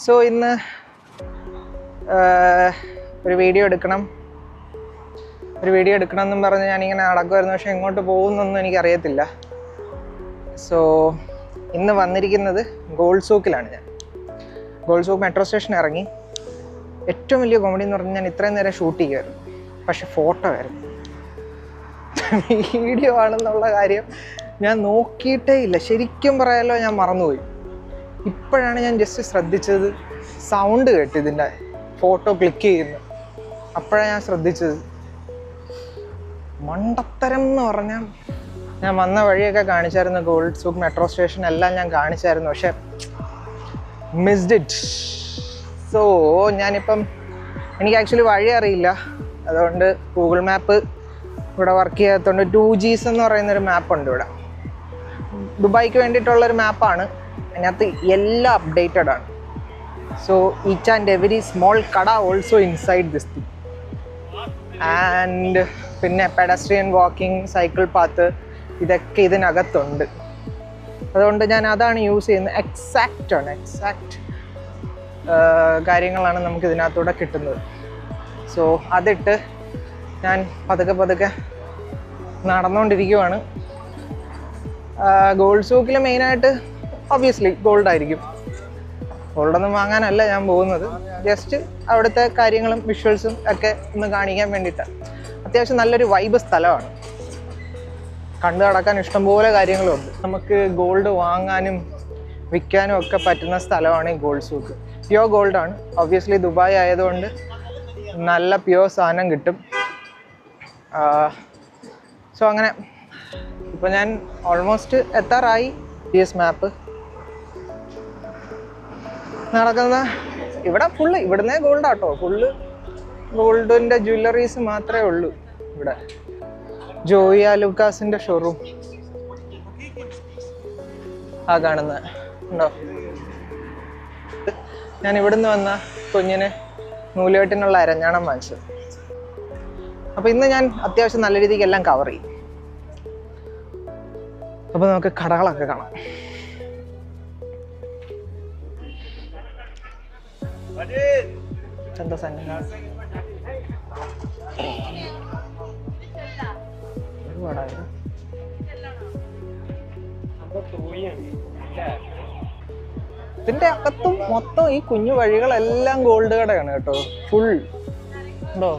So ഇന്ന് ഒരു video എടുക്കണം എന്നും പറഞ്ഞ് ഞാനിങ്ങനെ നടക്കുമായിരുന്നു. പക്ഷെ എങ്ങോട്ട് പോകുന്നൊന്നും എനിക്കറിയത്തില്ല. സോ ഇന്ന് വന്നിരിക്കുന്നത് ഗോൾഡ് സൂക്കിലാണ്. ഞാൻ ഗോൾഡ് സൂക്ക് മെട്രോ സ്റ്റേഷൻ ഇറങ്ങി. ഏറ്റവും വലിയ കോമഡി എന്ന് പറഞ്ഞാൽ ഞാൻ ഇത്രയും നേരം ഷൂട്ട് ചെയ്യുമായിരുന്നു, പക്ഷെ ഫോട്ടോ ആയിരുന്നു. വീഡിയോ ആണെന്നുള്ള കാര്യം ഞാൻ നോക്കിയിട്ടേ ഇല്ല. ശരിക്കും പറയാലോ, ഞാൻ മറന്നുപോയി. ഇപ്പോഴാണ് ഞാൻ ജസ്റ്റ് ശ്രദ്ധിച്ചത്. സൗണ്ട് കേട്ട് ഇതിൻ്റെ ഫോട്ടോ ക്ലിക്ക് ചെയ്യുന്നു. അപ്പോഴാണ് ഞാൻ ശ്രദ്ധിച്ചത്. മണ്ടത്തരം എന്ന് പറഞ്ഞാൽ ഞാൻ വന്ന വഴിയൊക്കെ കാണിച്ചായിരുന്നു. ഗോൾഡ് സൂക്ക് മെട്രോ സ്റ്റേഷൻ എല്ലാം ഞാൻ കാണിച്ചായിരുന്നു, പക്ഷെ മിസ്ഡ് ഇറ്റ്. സോ ഞാനിപ്പം എനിക്ക് ആക്ച്വലി വഴി അറിയില്ല. അതുകൊണ്ട് ഗൂഗിൾ മാപ്പ് ഇവിടെ വർക്ക് ചെയ്യാത്തതുകൊണ്ട് 2Gs എന്ന് പറയുന്നൊരു മാപ്പുണ്ട് ഇവിടെ. ദുബായ്ക്ക് വേണ്ടിയിട്ടുള്ളൊരു മാപ്പാണ്. അതിനകത്ത് എല്ലാം അപ്ഡേറ്റഡ് ആണ്. So each and every small കട also inside this thing. And പിന്നെ പെഡസ്ട്രിയൻ വാക്കിംഗ്, സൈക്കിൾ പാത്ത്, ഇതൊക്കെ ഇതിനകത്തുണ്ട്. അതുകൊണ്ട് ഞാൻ അതാണ് യൂസ് ചെയ്യുന്നത്. എക്സാക്റ്റ് കാര്യങ്ങളാണ് നമുക്ക് ഇതിനകത്തൂടെ കിട്ടുന്നത്. സോ അതിട്ട് ഞാൻ പതുക്കെ നടന്നുകൊണ്ടിരിക്കുവാണ്. ഗോൾഡ് സൂക്കിൽ മെയിനായിട്ട് ഒബ്വിയസ്ലി ഗോൾഡായിരിക്കും. ഗോൾഡൊന്നും വാങ്ങാനല്ല ഞാൻ പോകുന്നത്. ജസ്റ്റ് അവിടുത്തെ കാര്യങ്ങളും വിഷ്വൽസും ഒക്കെ ഒന്ന് കാണിക്കാൻ വേണ്ടിയിട്ടാണ്. അത്യാവശ്യം നല്ലൊരു വൈബ് സ്ഥലമാണ്. കണ്ടു നടക്കാൻ ഇഷ്ടംപോലെ കാര്യങ്ങളുണ്ട്. നമുക്ക് ഗോൾഡ് വാങ്ങാനും വിൽക്കാനും ഒക്കെ പറ്റുന്ന സ്ഥലമാണ് ഈ ഗോൾഡ് സൂക്ക്. പ്യുവർ ഗോൾഡാണ്. ഒബ്വിയസ്ലി ദുബായ് ആയതുകൊണ്ട് നല്ല പ്യുവർ സാധനം കിട്ടും. സോ അങ്ങനെ ഇപ്പോൾ ഞാൻ ഓൾമോസ്റ്റ് എത്താറായി. GS മാപ്പ് നടക്കുന്ന ഇവിടെ ഫുള്ള് ഇവിടുന്നേ ഗോൾഡാട്ടോ. ഫുള്ള് ഗോൾഡിൻ്റെ ജ്വല്ലറീസ് മാത്രമേ ഉള്ളൂ ഇവിടെ. ജോയി ആലുക്കാസിൻ്റെ ഷോറൂം ആ കാണുന്നത് ഉണ്ടോ? ഞാൻ ഇവിടുന്ന് വന്ന കുഞ്ഞിന് നൂലുകെട്ടിനുള്ള അരഞ്ഞാണം വാങ്ങിച്ചു. അപ്പോൾ ഇന്ന് ഞാൻ അത്യാവശ്യം നല്ല രീതിക്ക് എല്ലാം കവർ ചെയ്യും. അപ്പോൾ നമുക്ക് കടകളൊക്കെ കാണാം. എന്താ സാധനം ഒരുപാടായത്. ഇതിന്റെ അകത്തും മൊത്തം ഈ കുഞ്ഞു വഴികളെല്ലാം ഗോൾഡ് കടയാണ് കേട്ടോ. ഫുൾ ഉണ്ടോ?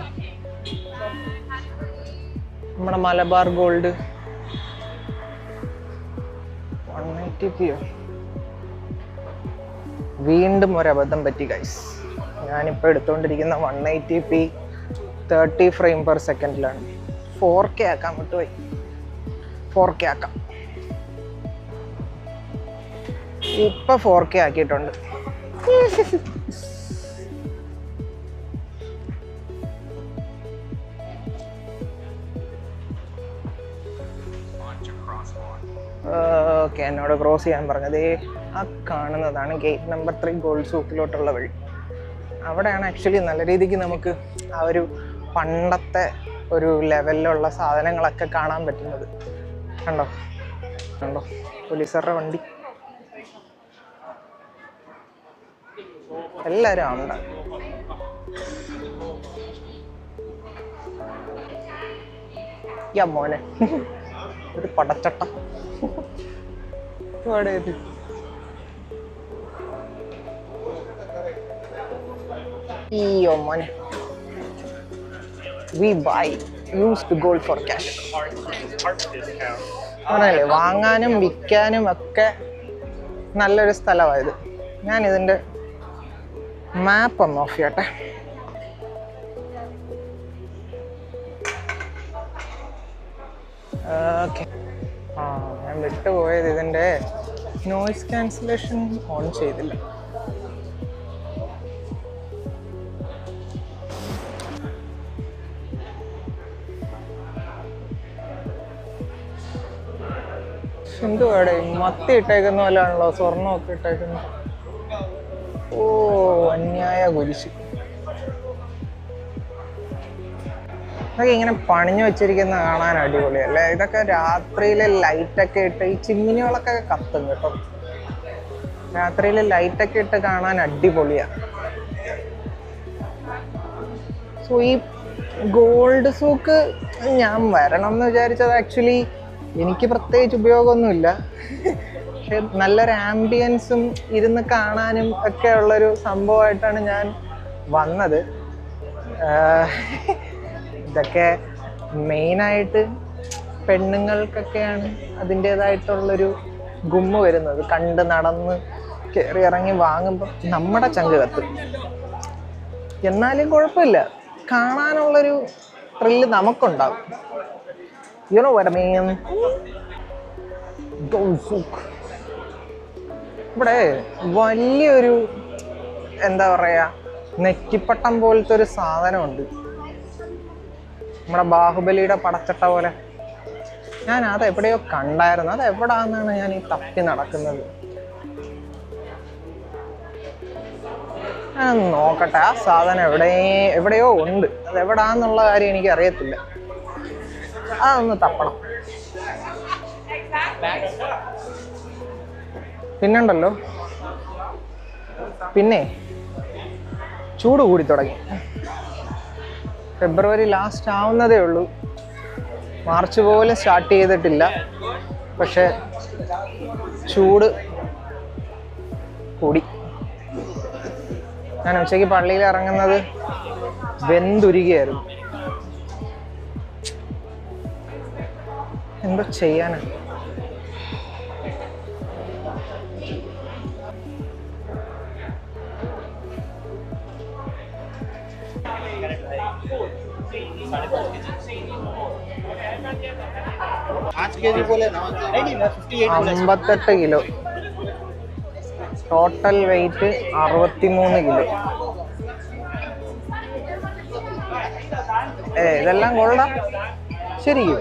നമ്മുടെ മലബാർ ഗോൾഡ് 180p. വീണ്ടും ഒരബദ്ധം പറ്റി ഗൈസ്. ഞാനിപ്പോൾ എടുത്തുകൊണ്ടിരിക്കുന്ന 180p 30 ഫ്രെയിം പെർ സെക്കൻഡിലാണ്. 4K ആക്കാൻ വിട്ടുപോയി. 4K ആക്കാം. ഇപ്പം 4K ആക്കിയിട്ടുണ്ട്. ഓക്കെ, എന്നോട് ക്രോസ് ചെയ്യാൻ പറഞ്ഞത് ആ കാണുന്നതാണ് ഗേറ്റ് നമ്പർ 3 ഗോൾഡ് സൂക്കിലോട്ടുള്ള വഴി. അവിടെയാണ് ആക്ച്വലി നല്ല രീതിക്ക് നമുക്ക് ആ ഒരു പണ്ടത്തെ ഒരു ലെവലിലുള്ള സാധനങ്ങളൊക്കെ കാണാൻ പറ്റുന്നത്. കണ്ടോ പോലീസുകാരുടെ വണ്ടി എല്ലാവരും ഉണ്ട്. യാ മോനെ ഒരു പടച്ചട്ട ഈയോ മോനെ. We buy used gold for cash. ആണല്ലേ, വാങ്ങാനും വിൽക്കാനും ഒക്കെ നല്ലൊരു സ്ഥലമായത്. ഞാൻ ഇതിൻ്റെ മാപ്പ് ഒന്ന് ഓഫ് ചെയ്യട്ടെ. ഓക്കെ, ഞാൻ വിട്ടുപോയത് ഇതിൻ്റെ നോയിസ് ക്യാൻസലേഷൻ ഓൺ ചെയ്തില്ല. എന്തുവാടെ മത്തി ഇട്ടേക്കുന്ന പോലെയാണല്ലോ സ്വർണ്ണമൊക്കെ ഇട്ടേക്കുന്നത്. ഓ, അന്യായ കുരിശ്. ഇതൊക്കെ ഇങ്ങനെ പണിഞ്ഞു വെച്ചിരിക്കുന്ന കാണാൻ അടിപൊളിയല്ലേ. ഇതൊക്കെ രാത്രിയിലെ ലൈറ്റൊക്കെ ഇട്ട് ഈ ചിമ്മിനികളൊക്കെ കത്തും കേട്ടോ. രാത്രിയിൽ ലൈറ്റൊക്കെ ഇട്ട് കാണാൻ അടിപൊളിയാണ്. സോ ഈ ഗോൾഡ് സൂക്ക് ഞാൻ വരണം എന്ന് വിചാരിച്ചത് ആക്ച്വലി എനിക്ക് പ്രത്യേകിച്ച് ഉപയോഗമൊന്നുമില്ല. പക്ഷെ നല്ലൊരു ആംബിയൻസും ഇരുന്ന് കാണാനും ഒക്കെ ഉള്ളൊരു സംഭവമായിട്ടാണ് ഞാൻ വന്നത്. ഇതൊക്കെ മെയിനായിട്ട് പെണ്ണുങ്ങൾക്കൊക്കെയാണ് അതിൻ്റേതായിട്ടുള്ളൊരു ഗുമ്മ വരുന്നത്. കണ്ട് നടന്ന് കയറി ഇറങ്ങി വാങ്ങുമ്പോൾ നമ്മുടെ ചങ്ക് കത്തും. എന്നാലും കുഴപ്പമില്ല, കാണാനുള്ളൊരു ത്രില്ല് നമുക്കുണ്ടാവും. You know what I mean. ഇവിടെ വലിയൊരു എന്താ പറയുക, നെറ്റിപ്പട്ടം പോലത്തെ ഒരു സാധനമുണ്ട്, നമ്മുടെ ബാഹുബലിയുടെ പടച്ചട്ട പോലെ. ഞാൻ അത് എവിടെയോ കണ്ടായിരുന്നു. അത് എവിടാന്നാണ് ഞാൻ ഈ തപ്പി നടക്കുന്നത്. ഞാൻ നോക്കട്ടെ, ആ സാധനം എവിടെയോ ഉണ്ട്. അത് എവിടാന്നുള്ള കാര്യം എനിക്ക് അറിയത്തില്ല. അതൊന്ന് തപ്പണം. പിന്നുണ്ടല്ലോ, പിന്നെ ചൂട് കൂടി തുടങ്ങി. ഫെബ്രുവരി ലാസ്റ്റ് ആവുന്നതേ ഉള്ളൂ, മാർച്ച് പോലും സ്റ്റാർട്ട് ചെയ്തിട്ടില്ല. പക്ഷെ ചൂട് കൂടി. ഞാൻ ഉച്ചയ്ക്ക് പള്ളിയിൽ ഇറങ്ങുന്നത് വെന്തുരുകയായിരുന്നു. എന്തോ ചെയ്യാനാ. അമ്പത്തെട്ട് കിലോ ടോട്ടൽ വെയിറ്റ്, 63 കിലോ. ഇതെല്ലാം കൊള്ളാം ശരിക്കും,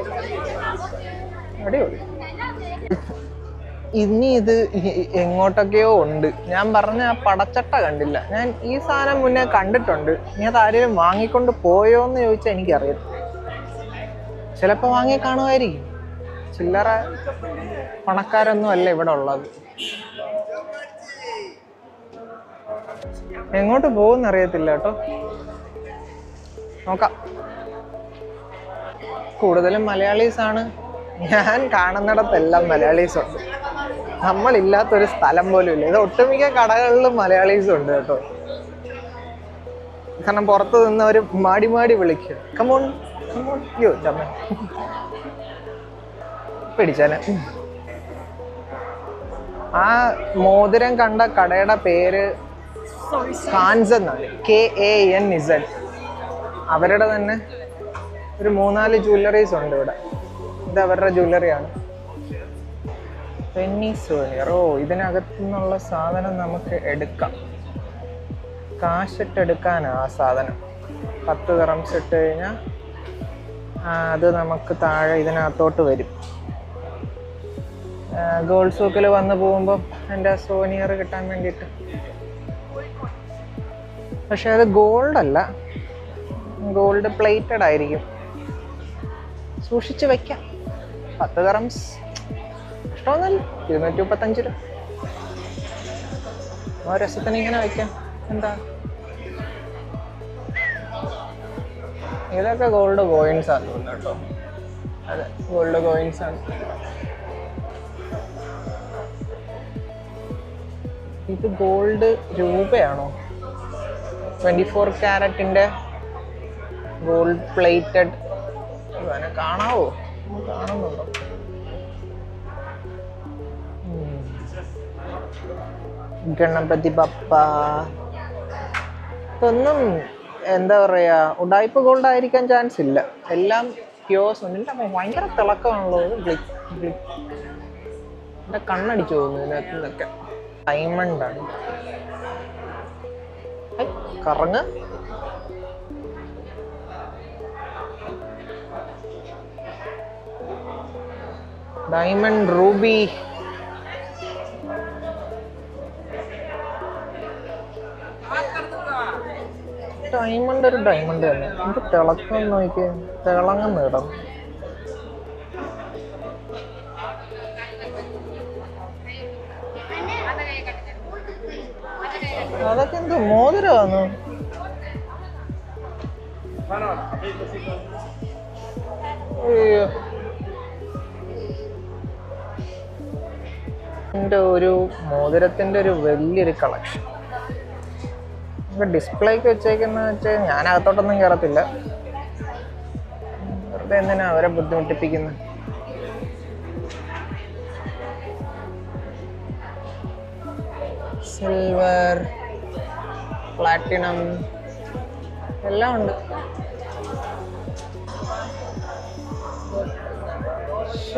അടിപൊളി. ഇനി ഇത് എങ്ങോട്ടൊക്കെയോ ഉണ്ട്. ഞാൻ പറഞ്ഞ ആ പടച്ചട്ട കണ്ടില്ല. ഞാൻ ഈ സാധനം മുന്നേ കണ്ടിട്ടുണ്ട്. ഇനി അത് ആരെങ്കിലും വാങ്ങിക്കൊണ്ട് പോയോ എന്ന് ചോദിച്ചാൽ എനിക്കറിയാം. ചിലപ്പോൾ വാങ്ങി കാണുമായിരിക്കും. ചില്ലറ പണക്കാരൊന്നും അല്ല ഇവിടെ ഉള്ളത്. എങ്ങോട്ട് പോകുമെന്ന് അറിയത്തില്ല കേട്ടോ. നോക്കാം. കൂടുതലും മലയാളീസാണ്. ഞാൻ കാണുന്നിടത്തെല്ലാം മലയാളീസുണ്ട്. നമ്മളില്ലാത്തൊരു സ്ഥലം പോലും ഇല്ല. ഇത് ഒട്ടുമിക്ക കടകളിലും മലയാളീസും ഉണ്ട് കേട്ടോ. കാരണം പുറത്ത് നിന്നവർ മാടി മാടി വിളിക്കും, കമോൺ കമോൺ. യോ ചമ്മ പിടിച്ചാനെ. ആ മോതിരം കണ്ട കടയുടെ പേര് കാൻസ് എന്നാണ്, KANZ. അവരുടെ തന്നെ ഒരു 3-4 ജ്വല്ലറീസ് ഉണ്ട് ഇവിടെ. ഇത് അവരുടെ ജ്വല്ലറിയാണ്. Penny souvenir. ഓ, ഇതിനകത്തു നിന്നുള്ള സാധനം നമുക്ക് എടുക്കാം. കാശിട്ടെടുക്കാനാണ് ആ സാധനം. 10 ദിർഹംസ് ഇട്ട് കഴിഞ്ഞാൽ അത് നമുക്ക് താഴെ ഇതിനകത്തോട്ട് വരും. ഗോൾഡ് സൂക്കിൽ വന്ന് പോകുമ്പോൾ എൻ്റെ സോനിയർ കിട്ടാൻ വേണ്ടിയിട്ട്. പക്ഷെ അത് ഗോൾഡ് അല്ല, ഗോൾഡ് പ്ലേറ്റഡ് ആയിരിക്കും. സൂക്ഷിച്ച് വയ്ക്കാം. 10 ദിർഹംസ് ഇഷ്ടമൊന്നുമല്ല, 235 രൂപ. ആ രസത്തിന് ഇങ്ങനെ വയ്ക്കാം. എന്താ, ഇതൊക്കെ ഗോൾഡ് കോയിൻസ് ആണ് തോന്നുന്നു കേട്ടോ. അതെ, ഗോൾഡ് കോയിൻസ് ആണ്. ഇത് ഗോൾഡ് രൂപയാണോ? 24 ക്യാരറ്റിൻ്റെ ഗോൾഡ് പ്ലേറ്റഡ്. അതിനെ കാണാവോ? കാണുന്നുണ്ടോ? ഗണപതി ബപ്പ. ഇതൊന്നും എന്താ പറയുക, ഉഡായിപ്പ് ഗോൾഡ് ആയിരിക്കാൻ ചാൻസ് ഇല്ല. എല്ലാം പ്യോസ് ഉണ്ട്. എൻ്റെ ഭയങ്കര തിളക്കമാണല്ലോ. എൻ്റെ കണ്ണടിച്ചു പോകുന്നു ഇതിനകത്ത് നിന്നൊക്കെ. ഡയമണ്ടാണ്. കറങ്ങ്. Diamond ruby. ഡയമണ്ട് ഒരു ഡയമണ്ട് തന്നെ. എന്ത് തിളക്കം നോക്കി, തിളങ്ങുന്ന ഇടം. അതൊക്കെ എന്തോ മോതിരമാണോ? അയ്യോ, എൻ്റെ ഒരു മോതിരത്തിൻ്റെ ഒരു വലിയൊരു കളക്ഷൻ. ഡിസ്പ്ലേക്ക് വെച്ചേക്കുന്ന വെച്ചാൽ ഞാൻ അകത്തോട്ടൊന്നും കയറത്തില്ല, വെറുതെ എന്തിനാ അവരെ ബുദ്ധിമുട്ടിപ്പിക്കുന്നത്. സിൽവർ, പ്ലാറ്റിനം എല്ലാം ഉണ്ട്.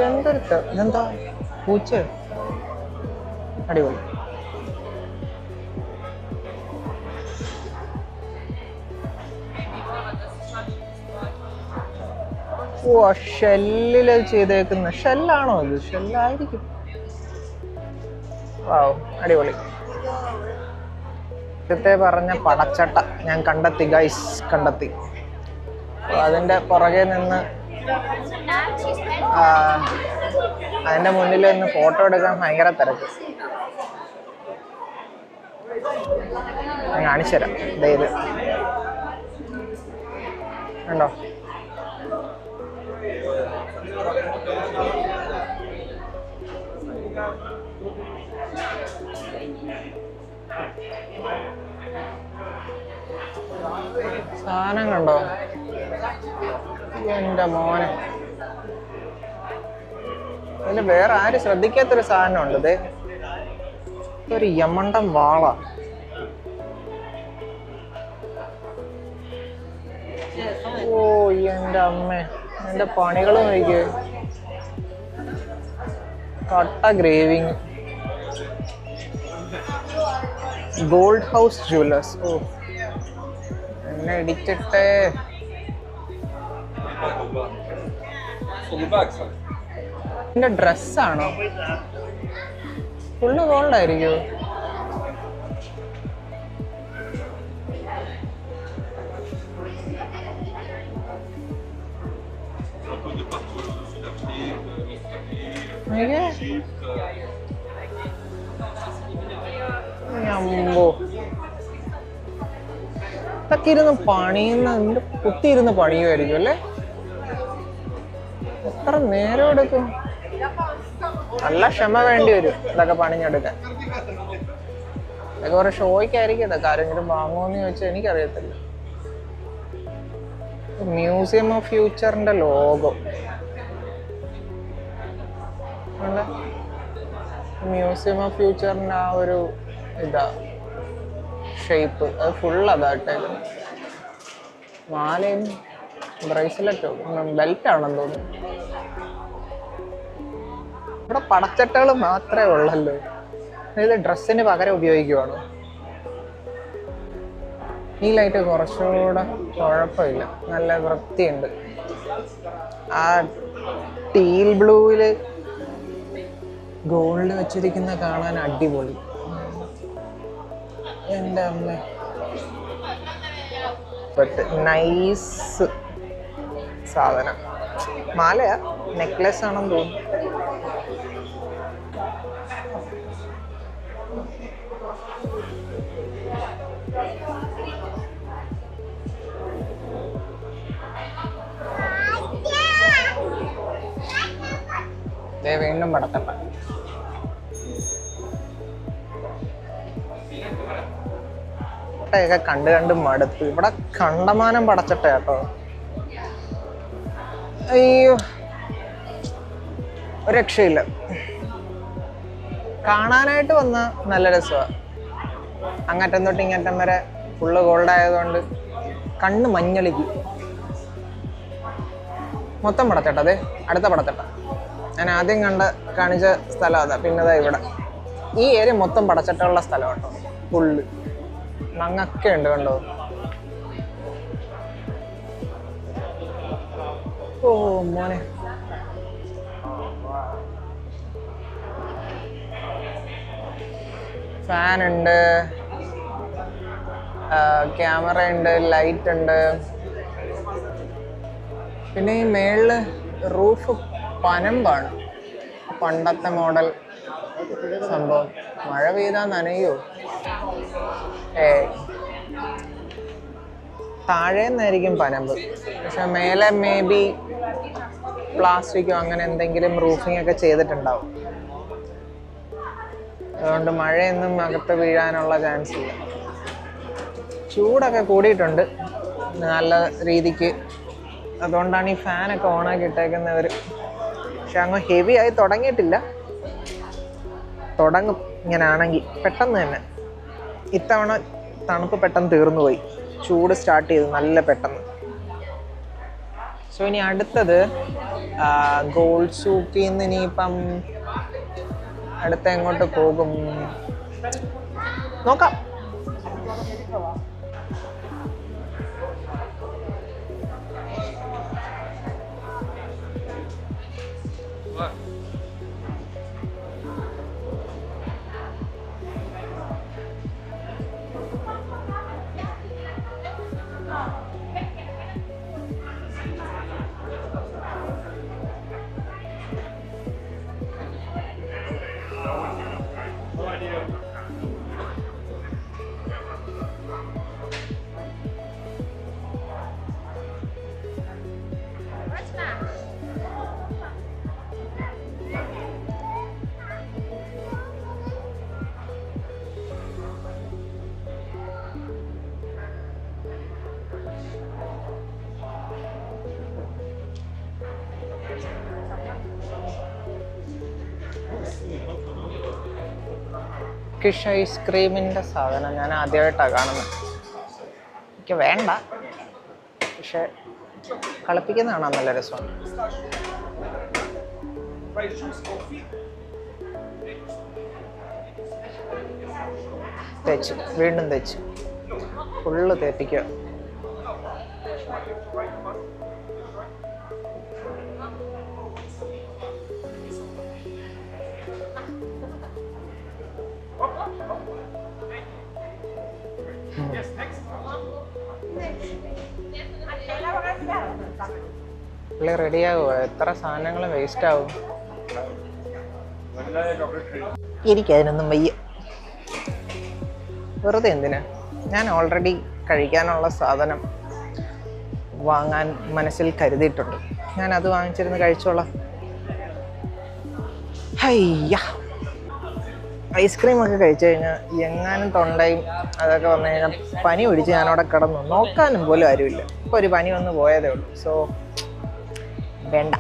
എന്തൊരുത്ത ഇതെന്താ പൂച്ച? അടിപൊളി. ഓ, ഷെല്ലില് ചെയ്തേക്കുന്ന ഷെല്ലാണോ ഇത്? ഷെല്ലായിരിക്കും. വാവ്, അടിപൊളി. നേരത്തെ പറഞ്ഞ പടച്ചട്ട ഞാൻ കണ്ടെത്തി ഗൈസ്, കണ്ടെത്തി. അതിൻ്റെ പുറകെ നിന്ന് അതിൻ്റെ മുന്നിൽ നിന്ന് ഫോട്ടോ എടുക്കാൻ ഭയങ്കര തിരക്ക്. ഞാൻ കാണിച്ചു തരാം. ഇത് കണ്ടോ? സാധനം കണ്ടോ? എൻ്റെ മോനെ, അതിൽ വേറെ ആരും ശ്രദ്ധിക്കാത്തൊരു സാധനമുണ്ട്. ഇത് ഒരു യമണ്ടൻ വാള. ഓ എൻ്റെ അമ്മേ, എൻ്റെ പണികൾ നോക്കിയേ. കട്ട ഗ്രേവിങ്. Gold house jewellers. ഓ, എന്നെ ഇടിച്ചിട്ടേ. എന്റെ ഡ്രസ്സാണോ? ഫുള്ള് ഗോൾഡായിരിക്കോ? അമ്പോ, ഇതൊക്കെ ഇരുന്ന് പണിയുന്ന കുത്തിയിരുന്ന് പണിയുമായിരിക്കും അല്ലേ? എത്ര നേരം എടുക്കും? നല്ല ക്ഷമ വേണ്ടി വരും ഇതൊക്കെ പണിഞ്ഞെടുക്കാൻ. ഇതൊക്കെ കുറെ ഷോയ്ക്കായിരിക്കും. ഇതൊക്കെ ആരെങ്കിലും വാങ്ങുമെന്ന് ചോദിച്ചാൽ എനിക്കറിയത്തില്ല. മ്യൂസിയം ഓഫ് ഫ്യൂച്ചറിന്റെ ലോഗോ. മ്യൂസിയം ഓഫ് ഫ്യൂച്ചറിന്റെ ആ ഒരു ഇതാ ഷേപ്പ്, അത് ഫുൾ അതായിട്ടേക്കും. മാലയും ബ്രേസ്ലെറ്റോ ബെൽറ്റാണെന്ന് തോന്നുന്നു. ഇവിടെ പടച്ചട്ടകൾ മാത്രമേ ഉള്ളല്ലോ. ഇത് ഡ്രസ്സിന് പകരം ഉപയോഗിക്കുവാണോ? ഈ ലൈറ്റ് കുറച്ചുകൂടെ കുഴപ്പമില്ല, നല്ല വൃത്തിയുണ്ട്. ആ ടീൽ ബ്ലൂവില് ഗോൾഡ് വെച്ചിരിക്കുന്ന കാണാൻ അടിപൊളി. എൻ്റെ അമ്മ, നൈസ് സാധനം. മാലയാ, നെക്ലെസ് ആണെന്ന് തോന്നുന്നു. വീണ്ടും പടത്തട്ട. ൊക്കെ കണ്ട് കണ്ട് മടുത്ത്. ഇവിടെ കണ്ടമാനം പടച്ചട്ട കേട്ടോ. അയ്യോ, ഒരു രക്ഷയില്ല. കാണാനായിട്ട് വന്ന നല്ല രസമാണ്. അങ്ങറ്റം തൊട്ട് ഇങ്ങറ്റം വരെ ഫുള്ള് ഗോൾഡ് ആയതുകൊണ്ട് കണ്ണ് മഞ്ഞളിക്കും. മൊത്തം പടച്ചട്ട. അതെ, അടുത്ത പടച്ചട്ട. ഞാൻ ആദ്യം കാണിച്ച സ്ഥലം അതാ. പിന്നെതാ ഇവിടെ ഈ ഏരിയ മൊത്തം പടച്ചട്ടയുള്ള സ്ഥലം കേട്ടോ. ഫുള്ള് മങ്ങൊക്കെ ഉണ്ട് കണ്ടോ. ഓ മോനെ, ഫാൻ ഉണ്ട്, ക്യാമറ ഉണ്ട്, ലൈറ്റ് ഉണ്ട്. പിന്നെ ഈ മേളില് റൂഫ് പനമ്പാണ്, പണ്ടത്തെ മോഡൽ സംഭവം. മഴ പെയ്താൽ നനയോ? താഴേന്നായിരിക്കും പനമ്പ്, പക്ഷെ മേലെ മേ ബി പ്ലാസ്റ്റിക്കോ അങ്ങനെ എന്തെങ്കിലും റൂഫിംഗ് ഒക്കെ ചെയ്തിട്ടുണ്ടാവും. അതുകൊണ്ട് മഴയൊന്നും അകത്ത് വീഴാനുള്ള ചാൻസ് ഇല്ല. ചൂടൊക്കെ കൂടിയിട്ടുണ്ട് നല്ല രീതിക്ക്, അതുകൊണ്ടാണ് ഈ ഫാനൊക്കെ ഓണാക്കി ഇട്ടേക്കുന്നവർ. പക്ഷെ അങ്ങ് ഹെവി ആയി തുടങ്ങിയിട്ടില്ല, തുടങ്ങും ഇങ്ങനാണെങ്കിൽ പെട്ടെന്ന് തന്നെ. ഇത്തവണ തണുപ്പ് പെട്ടെന്ന് തീർന്നു പോയി, ചൂട് സ്റ്റാർട്ട് ചെയ്തു നല്ല പെട്ടെന്ന്. സോ ഇനി അടുത്തത് ഗോൾഡ് സൂക്കിൽ നിന്ന് ഇനിയിപ്പം അടുത്ത എങ്ങോട്ട് പോകും നോക്കാം. കിഷ് ഐസ്ക്രീമിൻ്റെ സാധനം ഞാൻ ആദ്യമായിട്ടാണ് കാണുന്നത്. എനിക്ക് വേണ്ട, പക്ഷെ കളിപ്പിക്കുന്ന കാണാൻ നല്ല രസമാണ്. തേച്ച് വീണ്ടും തേച്ച് ഫുള്ള് തേപ്പിക്കുക. പുള്ളി റെഡിയാകുമോ? എത്ര സാധനങ്ങൾ വേസ്റ്റ് ആവും. എനിക്കതിനൊന്നും വയ്യ, വെറുതെ എന്തിനാ. ഞാൻ ഓൾറെഡി കഴിക്കാനുള്ള സാധനം വാങ്ങാൻ മനസ്സിൽ കരുതിയിട്ടുണ്ട്, ഞാൻ അത് വാങ്ങിച്ചിരുന്ന് കഴിച്ചോളാം. ഹയ്യ, ഐസ്ക്രീമൊക്കെ കഴിച്ചു കഴിഞ്ഞാൽ എങ്ങാനും തൊണ്ടയും അതൊക്കെ വന്നു കഴിഞ്ഞാൽ പനി പിടിച്ച് ഞാനവിടെ കിടന്നു, നോക്കാനും പോലും ആരുമില്ല. ഇപ്പോൾ ഒരു പനി വന്ന് പോയതേ ഉള്ളൂ. സോ വേണ്ട.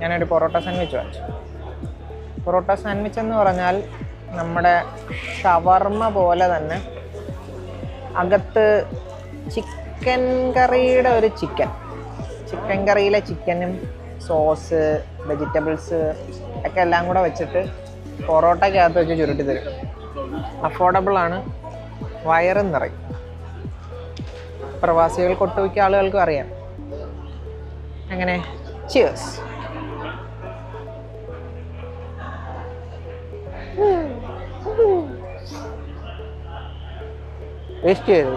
ഞാനൊരു പൊറോട്ട സാൻഡ്വിച്ച് വാങ്ങിച്ചു. പൊറോട്ട സാൻഡ്വിച്ച് എന്ന് പറഞ്ഞാൽ നമ്മുടെ ഷവർമ പോലെ തന്നെ അകത്ത് ചിക്കൻ കറിയുടെ ഒരു ചിക്കൻ കറിയിലെ ചിക്കനും സോസ് വെജിറ്റബിൾസ് ഒക്കെ എല്ലാം കൂടെ വെച്ചിട്ട് പൊറോട്ടയ്ക്കകത്ത് വെച്ച് ചുരുട്ടി തരും. അഫോർഡബിളാണ്, വയറും നിറയും. പ്രവാസികൾക്ക് ഒട്ടുമിക്ക ആളുകൾക്കും അറിയാം. അങ്ങനെ ചിയേഴ്സ്. വേസ്റ്റ് ചെയ്തു.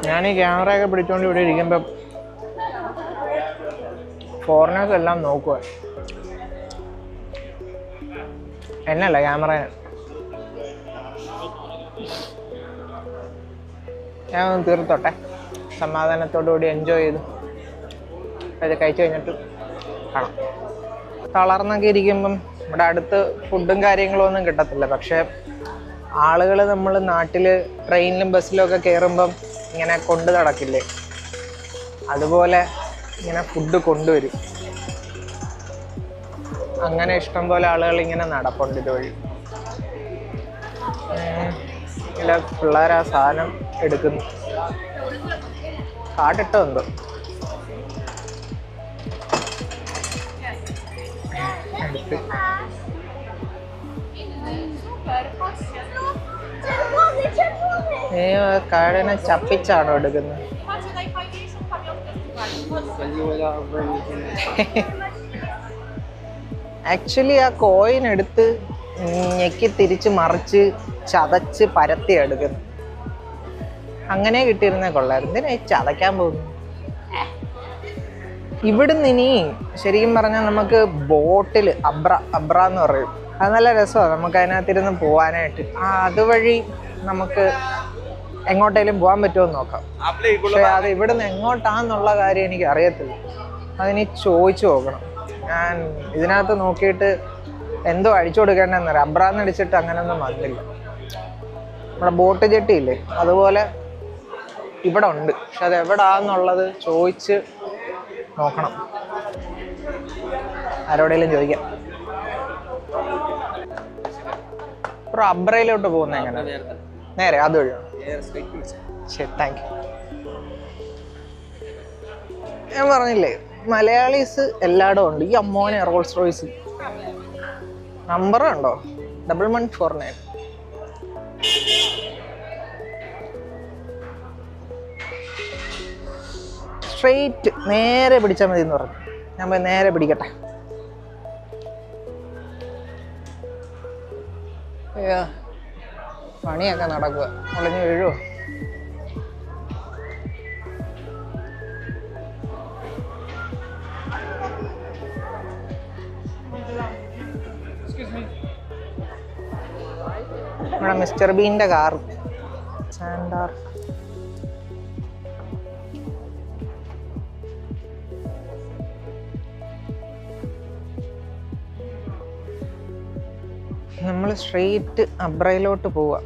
ഞാൻ ഈ ക്യാമറയൊക്കെ പിടിച്ചുകൊണ്ട് ഇവിടെ ഇരിക്കുമ്പം ഫോറിനേഴ്സ് എല്ലാം നോക്കുക. എന്നല്ല, ക്യാമറ. ഞാനൊന്ന് തീർത്തോട്ടെ, സമാധാനത്തോടുകൂടി എൻജോയ് ചെയ്തു അത് കഴിച്ചു കഴിഞ്ഞിട്ട് കാണാം. തളർന്നൊക്കെ ഇരിക്കുമ്പം ഇവിടെ അടുത്ത് ഫുഡും കാര്യങ്ങളും ഒന്നും കിട്ടത്തില്ല. പക്ഷേ ആളുകൾ നമ്മൾ നാട്ടിൽ ട്രെയിനിലും ബസ്സിലും ഒക്കെ കയറുമ്പം ഇങ്ങനെ കൊണ്ടു നടക്കില്ലേ, അതുപോലെ ഇങ്ങനെ ഫുഡ് കൊണ്ടുവരും. അങ്ങനെ ഇഷ്ടംപോലെ ആളുകൾ ഇങ്ങനെ നടപ്പുണ്ട് ഇതുവഴി. ഇല്ല, പിള്ളേർ ആ സാധനം എടുക്കുന്നു. കാട്ടിട്ടോ എന്തോ. കാടിനെ ചപ്പിച്ചാണോ എടുക്കുന്നത്? ആക്ച്വലി ആ കോയിൻ എടുത്ത് ഞെക്കി തിരിച്ച് മറിച്ച് ചതച്ച് പരത്തി എടുക്കുന്നു. അങ്ങനെ കിട്ടിയിരുന്നേ കൊള്ളായിരുന്നു. എന്തിനാ ചതയ്ക്കാൻ പോകുന്നു? ഇവിടുന്ന് ഇനി ശരിക്കും പറഞ്ഞാൽ നമുക്ക് ബോട്ടിൽ അബ്ര എന്ന് പറയും, അത് നല്ല രസമാണ്. നമുക്ക് അതിനകത്തിരുന്ന് പോകാനായിട്ട്. അതുവഴി നമുക്ക് എങ്ങോട്ടേലും പോകാൻ പറ്റുമോ എന്ന് നോക്കാം. പക്ഷേ അത് ഇവിടുന്ന് എങ്ങോട്ടാന്നുള്ള കാര്യം എനിക്ക് അറിയത്തില്ല. അതിനി ചോദിച്ചു നോക്കണം. ഞാൻ ഇതിനകത്ത് നോക്കിയിട്ട് എന്തോ അടിച്ചു കൊടുക്കേണ്ടതെന്ന് അറിയാം. അബ്രാന്ന് അടിച്ചിട്ട് അങ്ങനെയൊന്നും വന്നില്ല. നമ്മുടെ ബോട്ട് ജെട്ടിയില്ലേ, അതുപോലെ ഇവിടെ ഉണ്ട്. പക്ഷെ അത് എവിടാന്നുള്ളത് ചോദിച്ച് നോക്കണം. ആരോടെങ്കിലും ചോദിക്കാം. ഇപ്പോൾ അബ്രയിലോട്ട് പോകുന്ന എങ്ങനെ? നേരെ അതുവഴിയാണ്. ശരി, താങ്ക് യു. ഞാൻ പറഞ്ഞില്ലേ, മലയാളീസ് എല്ലായിടും ഉണ്ട്. ഈ അമ്മോനെ റോൾസ് റോയ്സ് നമ്പർ ഉണ്ടോ? 1149. സ്ട്രെയിറ്റ് നേരെ പിടിച്ചാൽ മതി എന്ന് പറഞ്ഞു. ഞാൻ പോയി നേരെ പിടിക്കട്ടെ. അയ്യോ, പണിയൊക്കെ നടക്കുക. ഒളിഞ്ഞു വീഴുവോ? നമ്മുടെ മിസ്റ്റർ ബീൻ്റെ കാർ സാൻഡാർ. നമ്മൾ സ്ട്രെയിറ്റ് അബ്രയിലോട്ട് പോവാ.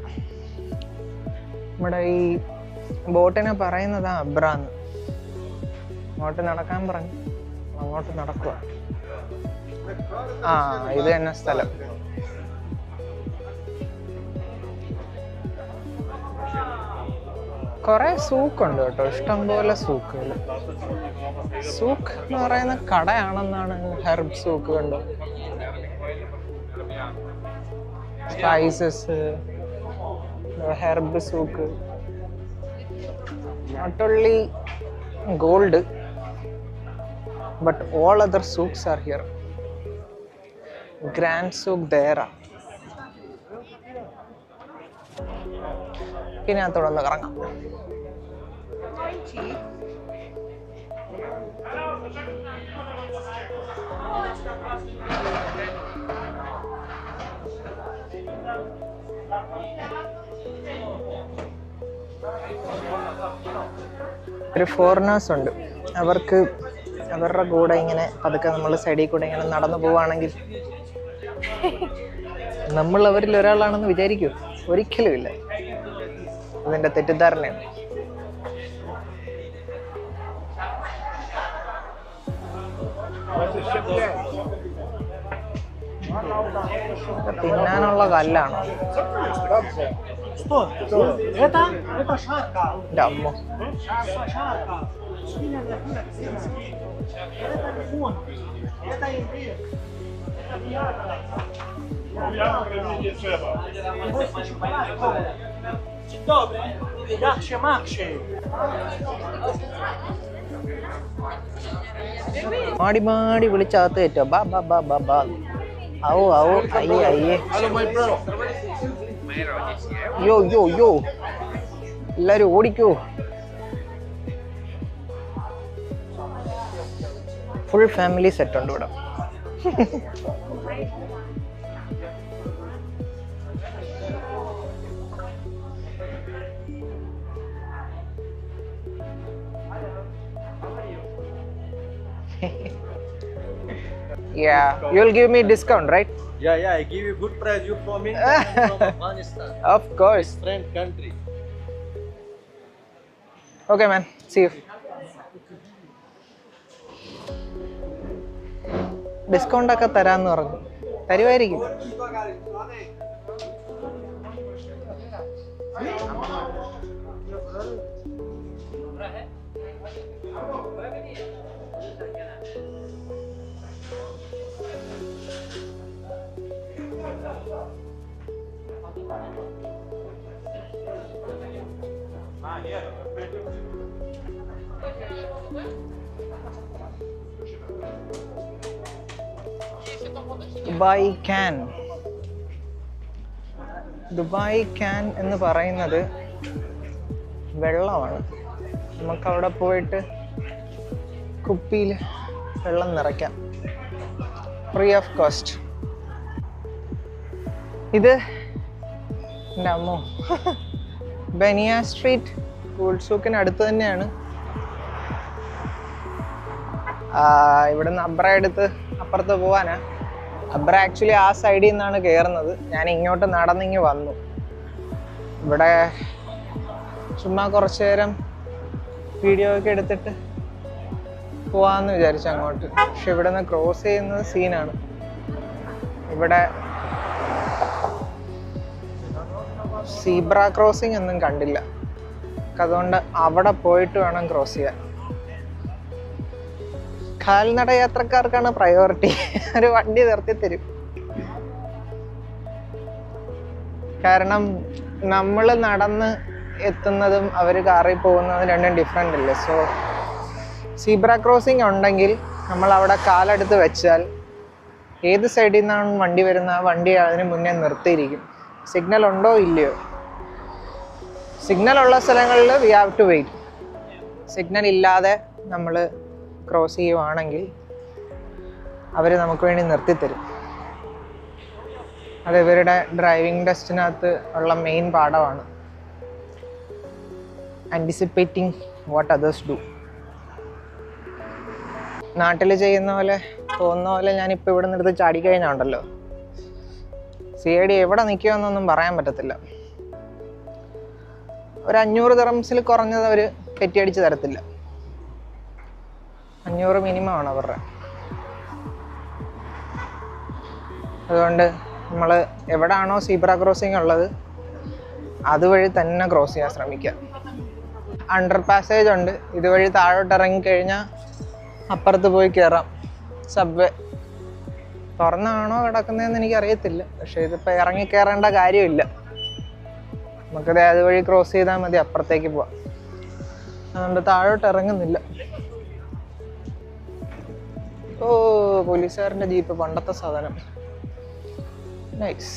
നമ്മുടെ ഈ ബോട്ടിനെ പറയുന്നതാ അബ്രാന്ന്. അങ്ങോട്ട് നടക്കാൻ പറഞ്ഞു, അങ്ങോട്ട് നടക്കുക. ഇത് തന്നെ സ്ഥലം. കുറെ സൂക്കുണ്ട് കേട്ടോ, ഇഷ്ടംപോലെ സൂക്കുകൾ. സൂക്ക് എന്ന് പറയുന്ന കടയാണെന്നാണ്. ഹെർബ് സൂക്ക് കണ്ടോ, spices, herb souk. not only gold but all other souks are here. Grand Souk Dera. ഇതിനകത്തോടെ ഒന്ന് കറങ്ങാം. ഒരു ഫോറിനേഴ്സ് ഉണ്ട്. അവർക്ക് അവരുടെ കൂടെ ഇങ്ങനെ പതുക്കെ നമ്മൾ സൈഡിൽ കൂടെ ഇങ്ങനെ നടന്നു പോവുകയാണെങ്കിൽ നമ്മൾ അവരിൽ ഒരാളാണെന്ന് വിചാരിക്കൂ? ഒരിക്കലും ഇല്ല. അതിൻ്റെ തെറ്റിദ്ധാരണയാണ്. തിന്നാനുള്ള കല്ലാണോ? അമ്മ, മാടി മാടി വിളിച്ചകത്ത് കയറ്റോ. ബാ ബാ ബാ ബാ ബാ. ആവോ ആവോ, അയ്യേ അയ്യേ. യോ യോ യോ, എല്ലാരും ഓടിക്കോ. ഫുൾ ഫാമിലി സെറ്റ് ഉണ്ട് ഇവിടെ. Yeah, you'll give me discount, right? Yeah, I give you good price. You from India, from Afghanistan. Of course. Friend country. Okay, man. See you. Discount ഒക്കെ തരാന്ന് പറഞ്ഞു. തരുമായിരിക്കും. ദുബായ് ക്യാൻ എന്ന് പറയുന്നത് വെള്ളമാണ്. നമുക്കവിടെ പോയിട്ട് കുപ്പിയിൽ വെള്ളം നിറയ്ക്കാം, ഫ്രീ ഓഫ് കോസ്റ്റ്. ഇത് എൻ്റെ അമ്മോ ബനിയ സ്ട്രീറ്റ് ഗോൾഡ് സൂക്കിന് അടുത്ത് തന്നെയാണ്. ഇവിടുന്ന് അബ്ര എടുത്ത് അപ്പുറത്ത് പോവാനാ. അബ്ര ആക്ച്വലി ആ സൈഡിൽ നിന്നാണ് കയറുന്നത്. ഞാൻ ഇങ്ങോട്ട് നടന്നിങ്ങ് വന്നു. ഇവിടെ ചുമ്മാ കുറച്ച് നേരം വീഡിയോ ഒക്കെ എടുത്തിട്ട് പോവാന്ന് വിചാരിച്ചു അങ്ങോട്ട്. പക്ഷെ ഇവിടെ നിന്ന് ക്രോസ് ചെയ്യുന്നത് സീനാണ്. ഇവിടെ സീബ്ര ക്രോസിംഗ് ഒന്നും കണ്ടില്ല. അതുകൊണ്ട് അവിടെ പോയിട്ട് വേണം ക്രോസ് ചെയ്യാൻ. കാൽനട യാത്രക്കാർക്കാണ് പ്രയോറിറ്റി. ഒരു വണ്ടി നിർത്തി തരും. കാരണം നമ്മൾ നടന്ന് എത്തുന്നതും അവർ കാറിൽ പോകുന്നതും രണ്ടും ഡിഫറെൻ്റ് അല്ലേ. സോ സീബ്ര ക്രോസിംഗ് ഉണ്ടെങ്കിൽ നമ്മൾ അവിടെ കാലെടുത്ത് വെച്ചാൽ ഏത് സൈഡിൽ നിന്നാണ് വണ്ടി വരുന്നത് ആ വണ്ടി അതിന് മുന്നേ നിർത്തിയിരിക്കും. സിഗ്നൽ ഉണ്ടോ ഇല്ലയോ. സിഗ്നൽ ഉള്ള സ്ഥലങ്ങളിൽ we have to wait. Signal ഇല്ലാതെ നമ്മൾ ക്രോസ് ചെയ്യുവാണെങ്കിൽ അവർ നമുക്ക് വേണ്ടി നിർത്തിത്തരും. അത് ഇവരുടെ ഡ്രൈവിംഗ് ടെസ്റ്റിനകത്ത് ഉള്ള മെയിൻ പാഠമാണ്. Anticipating what others do. നാട്ടിൽ ചെയ്യുന്ന പോലെ തോന്നുന്ന പോലെ ഞാനിപ്പോൾ ഇവിടെ നിന്നെടുത്ത് ചാടിക്കഴിഞ്ഞുണ്ടല്ലോ, CID എവിടെ നിൽക്കുമെന്നൊന്നും പറയാൻ പറ്റത്തില്ല. ഒരു 500 ദിറംസിൽ കുറഞ്ഞത് അവർ പെറ്റിയടിച്ച് തരത്തില്ല. 500 മിനിമം ആണ് അവരുടെ. അതുകൊണ്ട് നമ്മൾ എവിടാണോ സീബ്ര ക്രോസിംഗ് ഉള്ളത് അതുവഴി തന്നെ ക്രോസ് ചെയ്യാൻ ശ്രമിക്കുക. അണ്ടർ പാസേജ് ഉണ്ട്. ഇതുവഴി താഴോട്ട് ഇറങ്ങിക്കഴിഞ്ഞാൽ അപ്പുറത്ത് പോയി കയറാം. സബ്വേ തുറന്നാണോ കിടക്കുന്നതെന്ന് എനിക്കറിയത്തില്ല. പക്ഷേ ഇതിപ്പോൾ ഇറങ്ങി കയറേണ്ട കാര്യമില്ല. നമുക്കത് അതുവഴി ക്രോസ് ചെയ്താൽ മതി, അപ്പുറത്തേക്ക് പോവാം. അതുകൊണ്ട് താഴോട്ട് ഇറങ്ങുന്നില്ല. ഓ, പോലീസുകാരൻ്റെ ജീപ്പ്, പണ്ടത്തെ സാധനം. നൈസ്.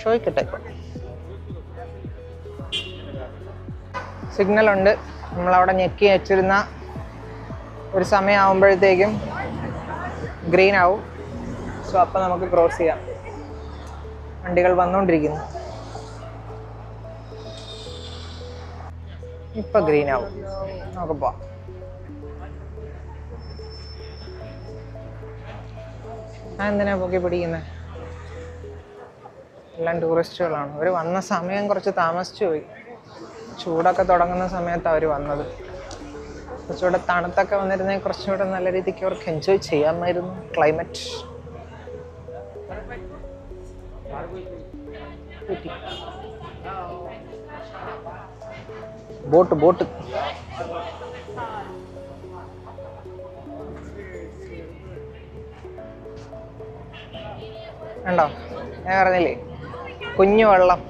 ഷോയ്ക്കട്ടെ. സിഗ്നലുണ്ട്. നമ്മളവിടെ ഞെക്കി വെച്ചിരുന്ന ഒരു സമയമാകുമ്പോഴത്തേക്കും ഗ്രീൻ ആവും. സോ അപ്പം നമുക്ക് ക്രോസ് ചെയ്യാം. വണ്ടികൾ വന്നുകൊണ്ടിരിക്കുന്നു. ഇപ്പം ഗ്രീൻ ആവും. നമുക്ക് പോവാം. എന്തിനാ പൊക്കി പിടിക്കുന്നത്? എല്ലാം ടൂറിസ്റ്റുകളാണ്. അവർ വന്ന സമയം കുറച്ച് താമസിച്ചു പോയി. ചൂടൊക്കെ തുടങ്ങുന്ന സമയത്ത് അവർ വന്നത്. കുറച്ചുകൂടെ തണുത്തൊക്കെ വന്നിരുന്നെങ്കിൽ കുറച്ചുകൂടെ നല്ല രീതിക്ക് അവർക്ക് എൻജോയ് ചെയ്യാമായിരുന്നു ക്ലൈമറ്റ്. ബോട്ട് ബോട്ട് ഉണ്ടോ? ഞാൻ പറഞ്ഞില്ലേ, കുഞ്ഞു വെള്ളം,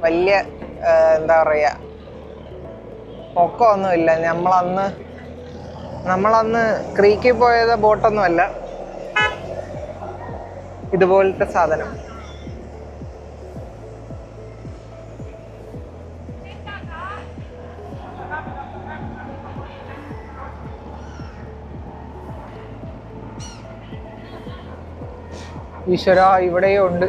വലിയ എന്താ പറയുക, പൊക്കമൊന്നുമില്ല. നമ്മളന്ന് ക്രീക്കിൽ പോയത് ബോട്ടൊന്നുമല്ല, ഇതുപോലത്തെ സാധനം. ഈശ്വര, ഇവിടെയും ഉണ്ട്.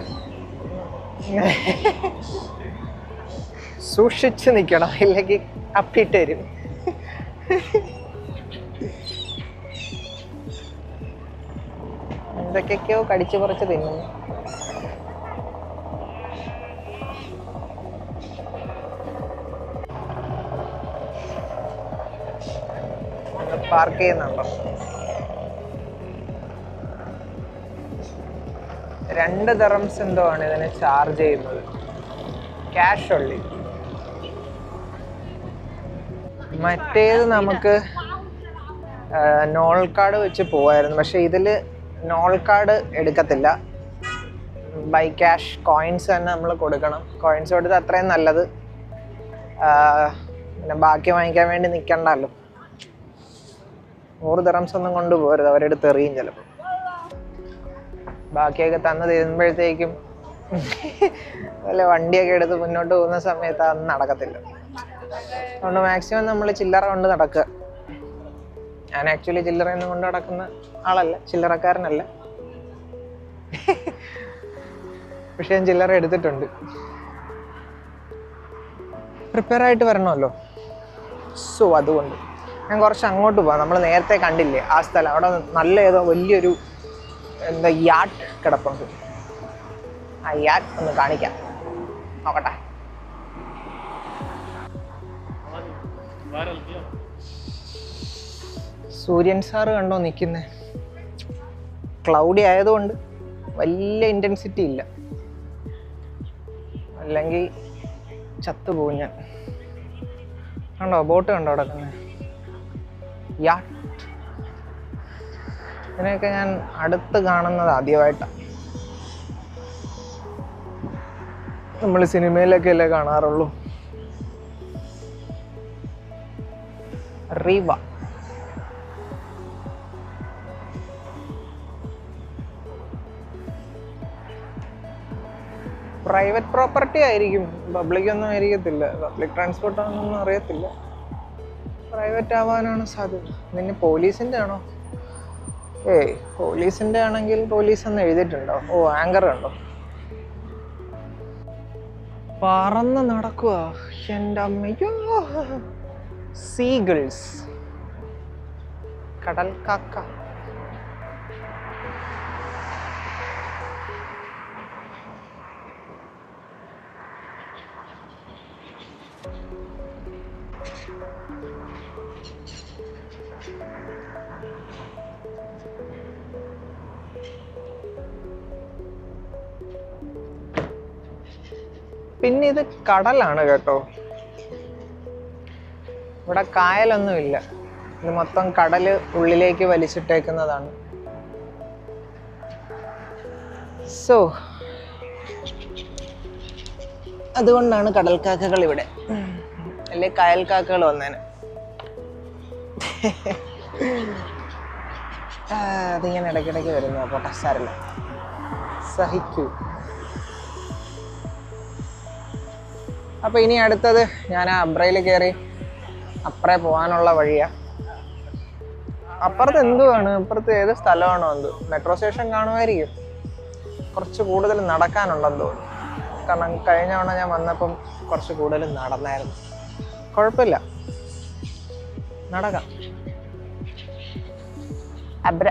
സൂക്ഷിച്ച് നിൽക്കണം, ഇല്ലെങ്കിൽ അപ്പിട്ട് തരും. എന്തൊക്കെയൊക്കെയോ കടിച്ചു പറിച്ച് തിന്നുന്നു. പാർക്ക് ചെയ്യുന്നുണ്ടോ? 2 ദിറംസ് എന്തോ ആണ് ഇതിന് ചാർജ് ചെയ്യുന്നത്. ക്യാഷ് ഉള്ളി. മറ്റേത് നമുക്ക് നോൾ കാർഡ് വെച്ച് പോവായിരുന്നു. പക്ഷെ ഇതിൽ നോൾ കാർഡ് എടുക്കത്തില്ല. ബൈ ക്യാഷ് കോയിൻസ് തന്നെ നമ്മൾ കൊടുക്കണം. കോയിൻസ് കൊടുത്ത് അത്രയും നല്ലത്. പിന്നെ ബാക്കി വാങ്ങിക്കാൻ വേണ്ടി നിൽക്കണ്ടല്ലോ. 100 ദിറംസ് ഒന്നും കൊണ്ടുപോകരുത്, അവരെടുത്ത് എറിയും ചിലപ്പോൾ. ബാക്കിയൊക്കെ തന്നു തീരുമ്പോഴത്തേക്കും വല്ല വണ്ടിയൊക്കെ എടുത്ത് മുന്നോട്ട് പോകുന്ന സമയത്ത് അതൊന്നും നടക്കത്തില്ല. അതുകൊണ്ട് മാക്സിമം നമ്മൾ ചില്ലറ കൊണ്ട് നടക്കുക. ഞാൻ ആക്ച്വലി ചില്ലറയൊന്നും കൊണ്ട് നടക്കുന്ന ആളല്ല, ചില്ലറക്കാരനല്ല. പക്ഷെ ഞാൻ ചില്ലറ എടുത്തിട്ടുണ്ട്. പ്രിപ്പയർ ആയിട്ട് വരണമല്ലോ. സോ അതുകൊണ്ട് ഞാൻ കുറച്ച് അങ്ങോട്ട് പോവാം. നമ്മൾ നേരത്തെ കണ്ടില്ലേ ആ സ്ഥലം, അവിടെ നല്ല ഏതോ വലിയൊരു എന്താ യാട്ട് കിടപ്പുണ്ട്. ആ യാട്ട് ഒന്ന് കാണിക്കാം, നോക്കട്ടെ. സൂര്യൻ സാറ് കണ്ടോ നിൽക്കുന്നേ? ക്ലൗഡി ആയതുകൊണ്ട് വലിയ ഇൻറ്റൻസിറ്റി ഇല്ല, അല്ലെങ്കിൽ ചത്തുപോകും ഞാൻ. കണ്ടോ ബോട്ട് കണ്ടോ കിടക്കുന്നത്? യാട്ട്. ഇതിനെയൊക്കെ ഞാൻ അടുത്ത് കാണുന്നത് ആദ്യമായിട്ടാണ്. നമ്മൾ സിനിമയിലൊക്കെ അല്ലേ കാണാറുള്ളൂ. റീവ. പ്രൈവറ്റ് പ്രോപ്പർട്ടി ആയിരിക്കും, പബ്ലിക് ഒന്നും ആയിരിക്കത്തില്ല. പബ്ലിക് ട്രാൻസ്പോർട്ട് ആണെന്നൊന്നും അറിയത്തില്ല. പ്രൈവറ്റ് ആവാനാണ് സാധ്യത. പിന്നെ പോലീസിൻ്റെ ആണോ? ഏയ്, പോലീസിൻ്റെ ആണെങ്കിൽ പോലീസ് എന്ന് എഴുതിയിട്ടുണ്ടോ? ഓ, ആങ്കർ ഉണ്ടോ? പറന്ന് നടക്കുക എൻ്റെ അമ്മയ്യോ. സീഗിൾസ്, കടൽ കാക്ക. പിന്നെ ഇത് കടലാണ് കേട്ടോ. ഇവിടെ കായലൊന്നുമില്ല. ഇത് മൊത്തം കടല് ഉള്ളിലേക്ക് വലിച്ചിട്ടേക്കുന്നതാണ്. സോ അതുകൊണ്ടാണ് കടൽക്കാക്കകൾ ഇവിടെ, അല്ലെ കായൽക്കാക്കകൾ വന്നേനെ. അതിങ്ങനെ ഇടയ്ക്കിടയ്ക്ക് വരുന്നു. പൊട്ടസാരല്ല, സഹിക്കൂ. അപ്പോൾ ഇനി അടുത്തത് ഞാൻ ആ അബ്രയിൽ കയറി അപ്പുറേ പോകാനുള്ള വഴിയാ. അപ്പുറത്ത് എന്തുവാണ്? അപ്പുറത്ത് ഏത് സ്ഥലമാണോ എന്ത്? മെട്രോ സ്റ്റേഷൻ കാണുമായിരിക്കും. കുറച്ച് കൂടുതൽ നടക്കാനുണ്ടെന്ന് തോന്നുന്നു. കാരണം കഴിഞ്ഞ തവണ ഞാൻ വന്നപ്പം കുറച്ച് കൂടുതൽ നടന്നായിരുന്നു. കുഴപ്പമില്ല, നടക്കാം. അബ്ര